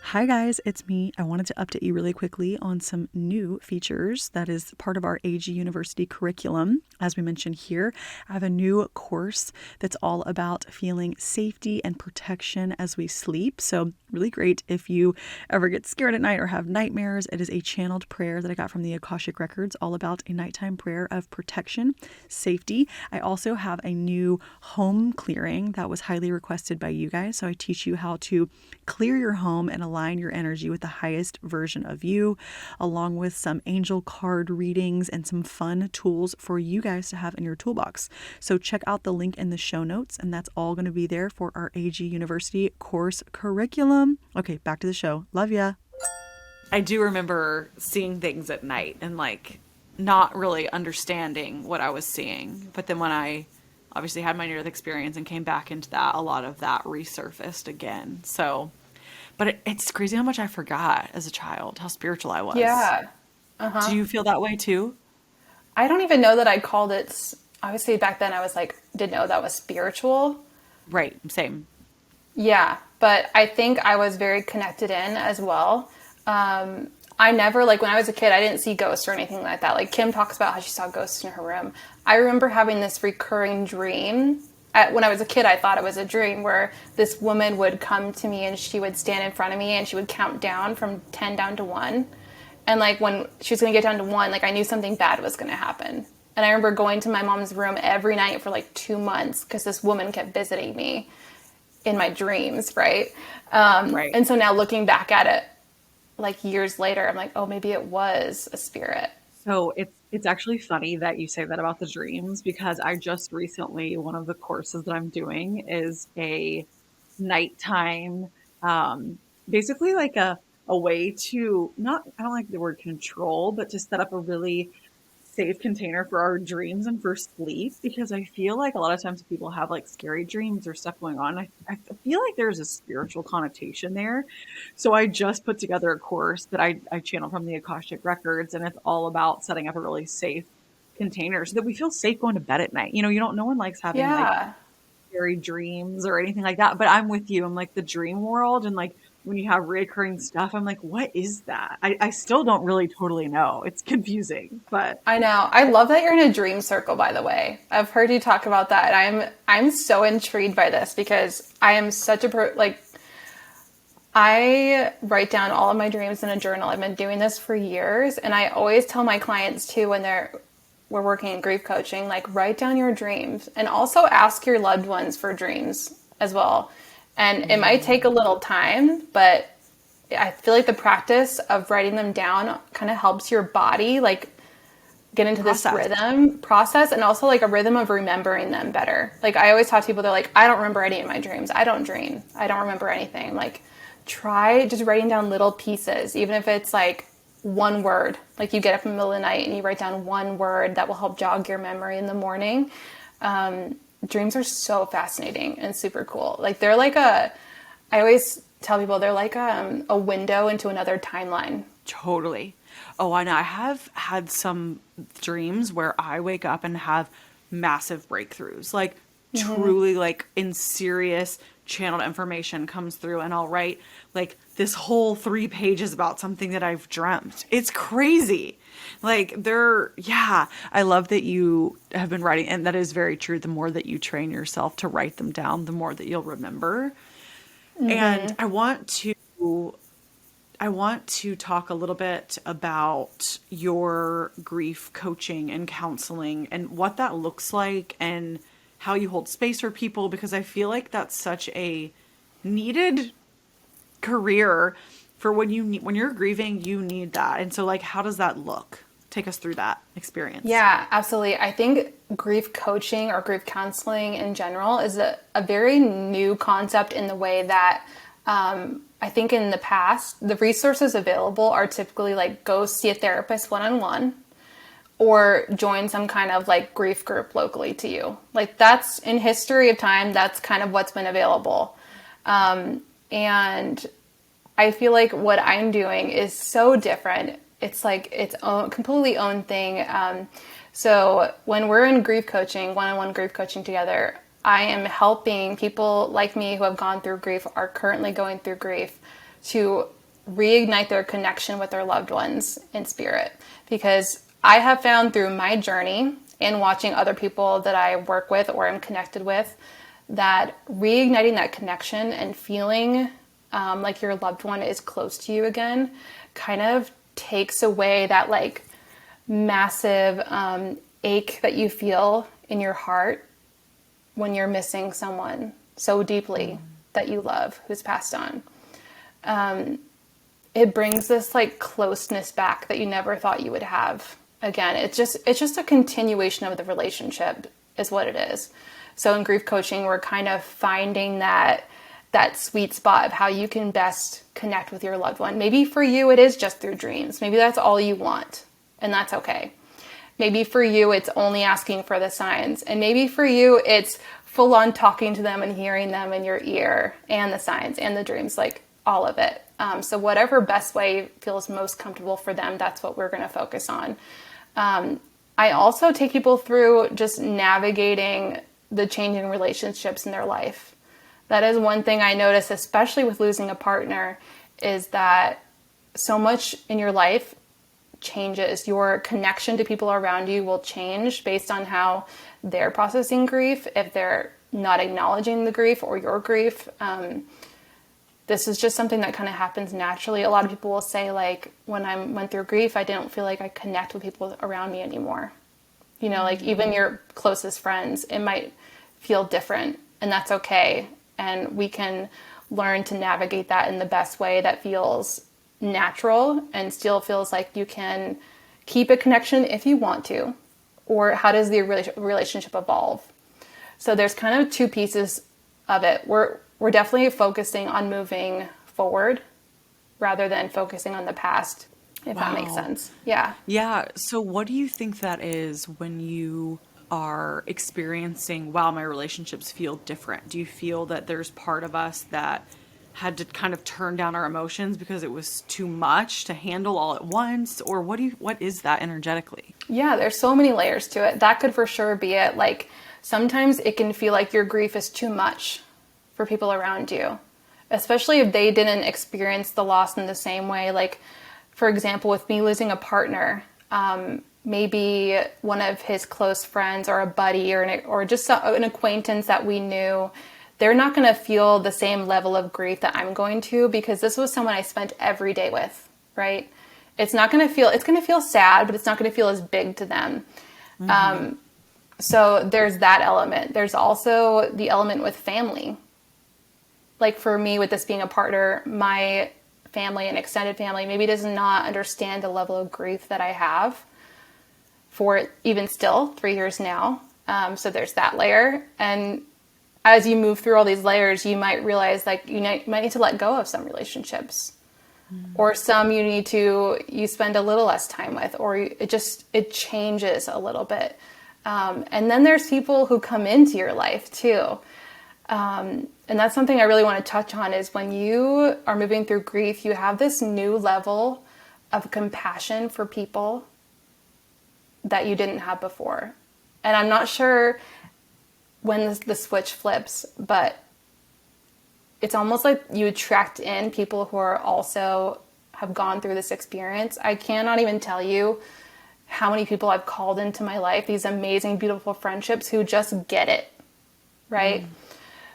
Hi guys, it's me. I wanted to update you really quickly on some new features that is part of our AG University curriculum. As we mentioned here, I have a new course that's all about feeling safety and protection as we sleep. So really great if you ever get scared at night or have nightmares. It is a channeled prayer that I got from the Akashic Records, all about a nighttime prayer of protection, safety. I also have a new home clearing that was highly requested by you guys. So I teach you how to clear your home and align your energy with the highest version of you, along with some angel card readings and some fun tools for you guys to have in your toolbox. So check out the link in the show notes, and that's all going to be there for our AG University course curriculum. Okay, back to the show. Love ya. I do remember seeing things at night and like not really understanding what I was seeing. But then when I obviously had my near-death experience and came back into that, a lot of that resurfaced again. So, but it's crazy how much I forgot as a child, how spiritual I was. Yeah. Do you feel that way too? I don't even know that I called it. Obviously, back then I was like, didn't know that was spiritual. Right. Same. Yeah. But I think I was very connected in as well. I never, like when I was a kid, I didn't see ghosts or anything like that. Like Kim talks about how she saw ghosts in her room. I remember having this recurring dream. When I was a kid, I thought it was a dream where this woman would come to me and she would stand in front of me and she would count down from 10 down to 1. And like when she was going to get down to 1, like I knew something bad was going to happen. And I remember going to my mom's room every night for like 2 months because this woman kept visiting me in my dreams, right? Right. And so now looking back at it, like years later, I'm like, oh, maybe it was a spirit. So it's actually funny that you say that about the dreams, because I just recently, one of the courses that I'm doing is a nighttime, basically like a way to not, I don't like the word control, but to set up a really safe container for our dreams and for sleep, because I feel like a lot of times people have like scary dreams or stuff going on. I feel like there's a spiritual connotation there. So I just put together a course that I channel from the Akashic Records, and it's all about setting up a really safe container so that we feel safe going to bed at night. No one likes having like scary dreams or anything like that. But I'm with you. I'm like the dream world, and like when you have reoccurring stuff, I'm like, what is that? I still don't really totally know. It's confusing, but I know. I love that you're in a dream circle, by the way. I've heard you talk about that. And I'm so intrigued by this because I am such a I write down all of my dreams in a journal. I've been doing this for years, and I always tell my clients too when we're working in grief coaching, like write down your dreams and also ask your loved ones for dreams as well. And it might take a little time, but I feel like the practice of writing them down kind of helps your body like get into this rhythm process, and also like a rhythm of remembering them better. Like I always talk to people, they're like, I don't remember any of my dreams. I don't dream. I don't remember anything. Like try just writing down little pieces, even if it's like one word. Like you get up in the middle of the night and you write down one word that will help jog your memory in the morning. Dreams are so fascinating and super cool. Like they're like I always tell people they're like a window into another timeline. Totally. Oh, I know. I have had some dreams where I wake up and have massive breakthroughs, like truly like in serious channeled information comes through, and I'll write like this whole 3 pages about something that I've dreamt. It's crazy. Like yeah, I love that you have been writing, and that is very true. The more that you train yourself to write them down, the more that you'll remember. And I want to talk a little bit about your grief coaching and counseling and what that looks like and how you hold space for people, because I feel like that's such a needed career for when you're grieving, you need that. And so like, how does that look? Take us through that experience. Yeah, absolutely. I think grief coaching or grief counseling in general is a very new concept in the way that I think in the past, the resources available are typically like go see a therapist one-on-one or join some kind of like grief group locally to you. Like that's in history of time, that's kind of what's been available. And I feel like what I'm doing is so different. It's like its own, completely own thing. So when we're in grief coaching, one-on-one grief coaching together, I am helping people like me who have gone through grief, are currently going through grief, to reignite their connection with their loved ones in spirit. Because I have found through my journey and watching other people that I work with or am connected with, that reigniting that connection and feeling like your loved one is close to you again kind of takes away that like massive ache that you feel in your heart when you're missing someone so deeply that you love who's passed on. It brings this like closeness back that you never thought you would have again. It's just a continuation of the relationship is what it is. So in grief coaching, we're kind of finding that sweet spot of how you can best connect with your loved one. Maybe for you, it is just through dreams. Maybe that's all you want, and that's okay. Maybe for you, it's only asking for the signs. And maybe for you, it's full on talking to them and hearing them in your ear and the signs and the dreams, like all of it. So whatever best way feels most comfortable for them, that's what we're going to focus on. I also take people through just navigating the changing relationships in their life. That is one thing I notice, especially with losing a partner, is that so much in your life changes. Your connection to people around you will change based on how they're processing grief, if they're not acknowledging the grief or your grief. This is just something that kind of happens naturally. A lot of people will say, like, when I went through grief, I didn't feel like I connect with people around me anymore. You know, like even your closest friends, it might feel different, and that's okay. And we can learn to navigate that in the best way that feels natural and still feels like you can keep a connection if you want to, or how does the relationship evolve? So there's kind of 2 pieces of it. We're definitely focusing on moving forward rather than focusing on the past, if that makes sense. Yeah. Yeah. So what do you think that is when you are experiencing, wow, my relationships feel different? Do you feel that there's part of us that had to kind of turn down our emotions because it was too much to handle all at once? Or what is that energetically? Yeah, there's so many layers to it. That could for sure be it. Like sometimes it can feel like your grief is too much for people around you, especially if they didn't experience the loss in the same way. Like, for example, with me losing a partner, maybe one of his close friends or a buddy or just an acquaintance that we knew, they're not going to feel the same level of grief that I'm going to, because this was someone I spent every day with, right? It's going to feel sad, but it's not going to feel as big to them. So there's that element. There's also the element with family. Like for me, with this being a partner, my family and extended family maybe does not understand the level of grief that I have for even still 3 years now. So there's that layer. And as you move through all these layers, you might realize like you might need to let go of some relationships. or some you spend a little less time with, or it changes a little bit. And then there's people who come into your life too. And that's something I really want to touch on, is when you are moving through grief, you have this new level of compassion for people that you didn't have before. And I'm not sure when the switch flips, but it's almost like you attract in people who are also have gone through this experience. I cannot even tell you how many people I've called into my life, these amazing, beautiful friendships who just get it, right?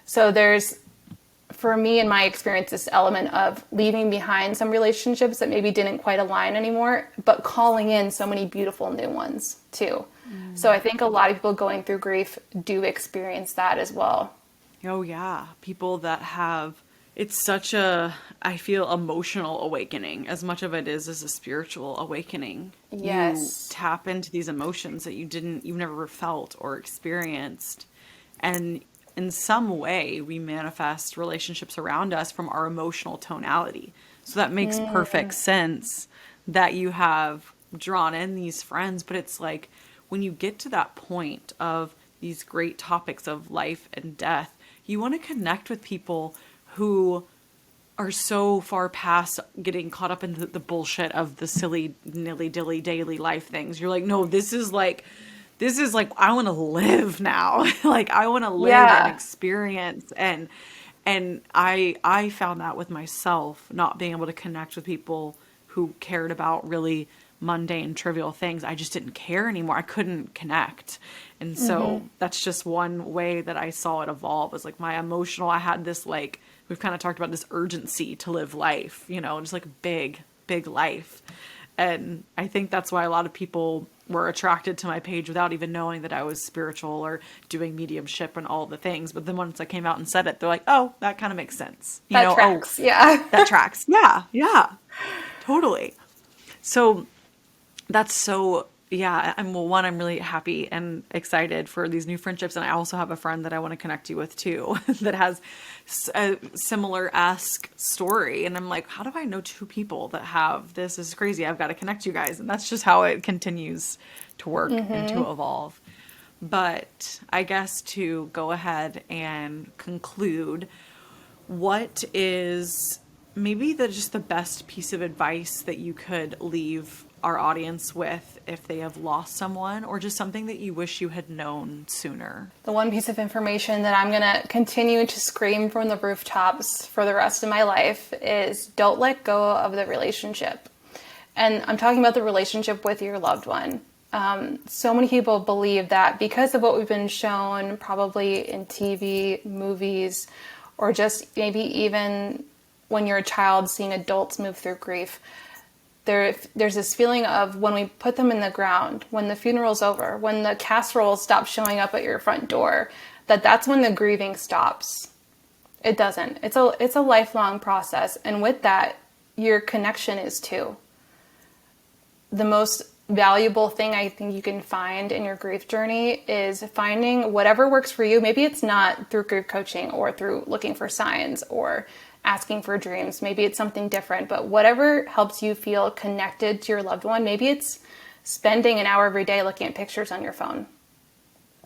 So there's, for me, in my experience, this element of leaving behind some relationships that maybe didn't quite align anymore, but calling in so many beautiful new ones too. So I think a lot of people going through grief do experience that as well. Oh yeah, people that have, it's such a, I feel, emotional awakening as much of it is as a spiritual awakening. Yes. You tap into these emotions that you've never felt or experienced. And in some way we manifest relationships around us from our emotional tonality. So that makes perfect sense that you have drawn in these friends, but it's like when you get to that point of these great topics of life and death, you want to connect with people who are so far past getting caught up in the bullshit of the silly nilly-dilly daily life things. You're like, no, this is like, I want to live now. Like, I want to live and experience. And I found that with myself, not being able to connect with people who cared about really mundane, trivial things. I just didn't care anymore. I couldn't connect. And so that's just one way that I saw it evolve, was like my emotional, I had this, like, we've kind of talked about this urgency to live life, you know, just like big life. And I think that's why a lot of people were attracted to my page without even knowing that I was spiritual or doing mediumship and all the things. But then once I came out and said it, they're like, oh, that kind of makes sense. That tracks. Yeah. That tracks. Yeah, totally. So that's so, yeah, I'm really happy and excited for these new friendships. And I also have a friend that I want to connect you with too, that has a similar-esque story. And I'm like, how do I know two people that have this? This is crazy. I've got to connect you guys. And that's just how it continues to work and to evolve. But I guess to go ahead and conclude, what is maybe just the best piece of advice that you could leave our audience with if they have lost someone, or just something that you wish you had known sooner? The one piece of information that I'm going to continue to scream from the rooftops for the rest of my life is don't let go of the relationship. And I'm talking about the relationship with your loved one. So many people believe that because of what we've been shown, probably in TV, movies, or just maybe even when you're a child seeing adults move through grief, there's this feeling of when we put them in the ground, when the funeral's over, when the casserole stops showing up at your front door, that's when the grieving stops. It doesn't. It's a lifelong process. And with that, your connection is too. The most valuable thing I think you can find in your grief journey is finding whatever works for you. Maybe it's not through grief coaching or through looking for signs or asking for dreams. Maybe it's something different, but whatever helps you feel connected to your loved one. Maybe it's spending an hour every day looking at pictures on your phone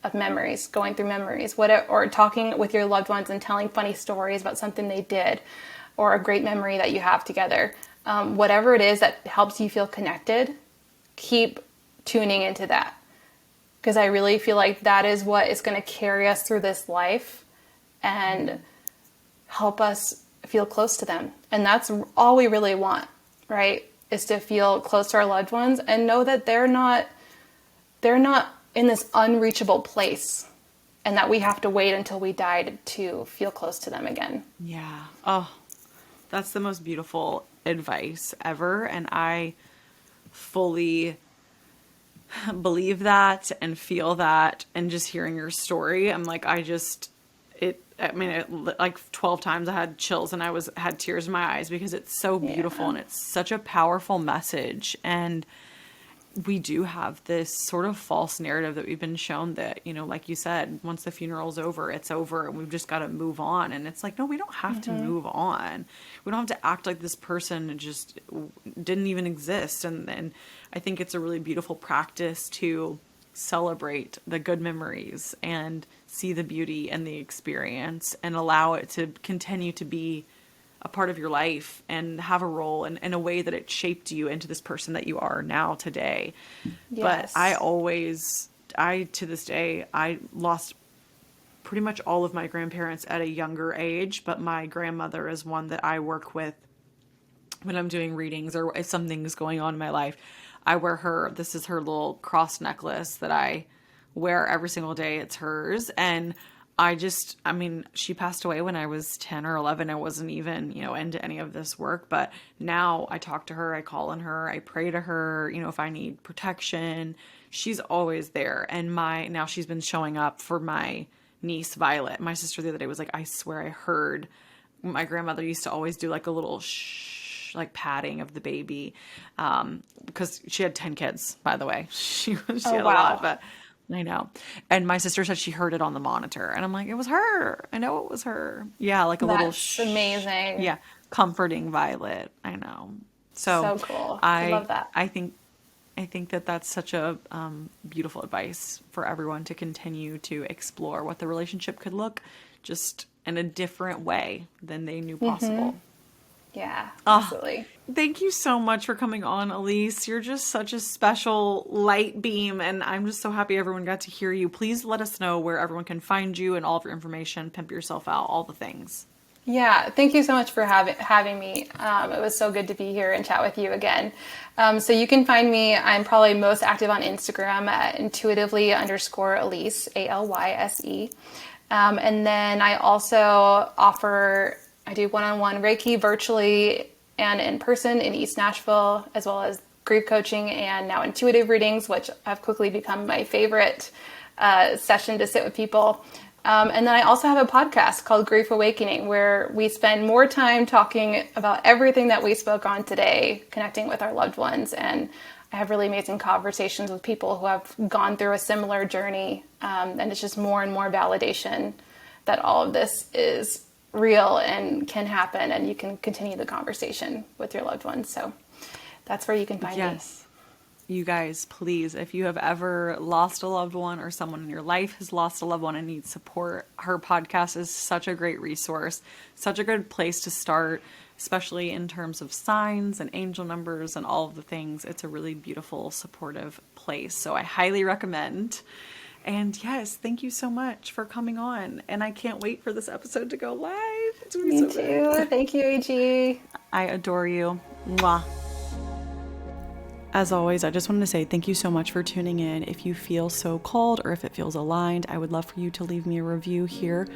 of memories, going through memories, or talking with your loved ones and telling funny stories about something they did or a great memory that you have together. Whatever it is that helps you feel connected, keep tuning into that. Because I really feel like that is what is going to carry us through this life and help us feel close to them. And that's all we really want, right? Is to feel close to our loved ones and know that they're not in this unreachable place and that we have to wait until we die to feel close to them again. Yeah. Oh, that's the most beautiful advice ever. And I fully believe that and feel that. And just hearing your story, I'm like, like 12 times I had chills and had tears in my eyes because it's so beautiful and it's such a powerful message. And we do have this sort of false narrative that we've been shown that, like you said, once the funeral's over, it's over and we've just got to move on. And it's like, no, we don't have to move on. We don't have to act like this person just didn't even exist. And I think it's a really beautiful practice to celebrate the good memories and see the beauty and the experience and allow it to continue to be a part of your life and have a role in a way that it shaped you into this person that you are now today. Yes. But to this day, I lost pretty much all of my grandparents at a younger age, but my grandmother is one that I work with when I'm doing readings or if something's going on in my life. I wear this is her little cross necklace that I wear every single day. It's hers. And she passed away when I was 10 or 11. I wasn't even, into any of this work, but now I talk to her, I call on her, I pray to her, if I need protection, she's always there. And now she's been showing up for my niece, Violet. My sister the other day was like, I swear I heard my grandmother used to always do like a little shh, like patting of the baby. Because she had 10 kids, by the way. She had a lot, but I know. And my sister said she heard it on the monitor. And I'm like, it was her. I know it was her. Yeah, like little shh. Amazing. Yeah, comforting Violet. I know. So cool. I love that. I think that that's such a beautiful advice for everyone to continue to explore what the relationship could look just in a different way than they knew possible. Yeah, absolutely. Thank you so much for coming on, Alyse. You're just such a special light beam, and I'm just so happy everyone got to hear you. Please let us know where everyone can find you and all of your information, pimp yourself out, all the things. Yeah, thank you so much for having me. It was so good to be here and chat with you again. So you can find me, I'm probably most active on Instagram at intuitively_Alyse, ALYSE. And then I also I do one-on-one Reiki virtually and in person in East Nashville, as well as grief coaching and now intuitive readings, which have quickly become my favorite session to sit with people. And then I also have a podcast called Grief Awakening, where we spend more time talking about everything that we spoke on today, connecting with our loved ones. And I have really amazing conversations with people who have gone through a similar journey. And it's just more and more validation that all of this is real and can happen, and you can continue the conversation with your loved ones. So that's where you can find me. Yes. You guys, please, if you have ever lost a loved one or someone in your life has lost a loved one and needs support, her podcast is such a great resource, such a good place to start, especially in terms of signs and angel numbers and all of the things. It's a really beautiful, supportive place. So I highly recommend. And yes, thank you so much for coming on. And I can't wait for this episode to go live. It's going to be Me too. Good. Thank you, AG. I adore you. Mwah. As always, I just wanted to say thank you so much for tuning in. If you feel so called or if it feels aligned, I would love for you to leave me a review here.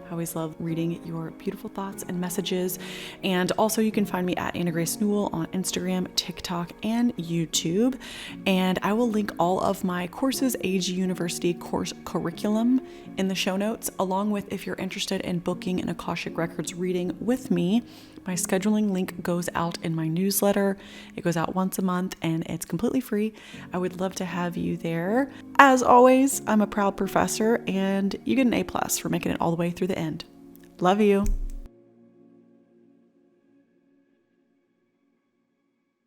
I always love reading your beautiful thoughts and messages. And also you can find me at Anna Grace Newell on Instagram, TikTok, and YouTube. And I will link all of my courses, AG University course curriculum in the show notes, along with if you're interested in booking an Akashic Records reading with me. My scheduling link goes out in my newsletter. It goes out once a month and it's completely free. I would love to have you there. As always, I'm a proud professor and you get an A+ for making it all the way through the end. Love you.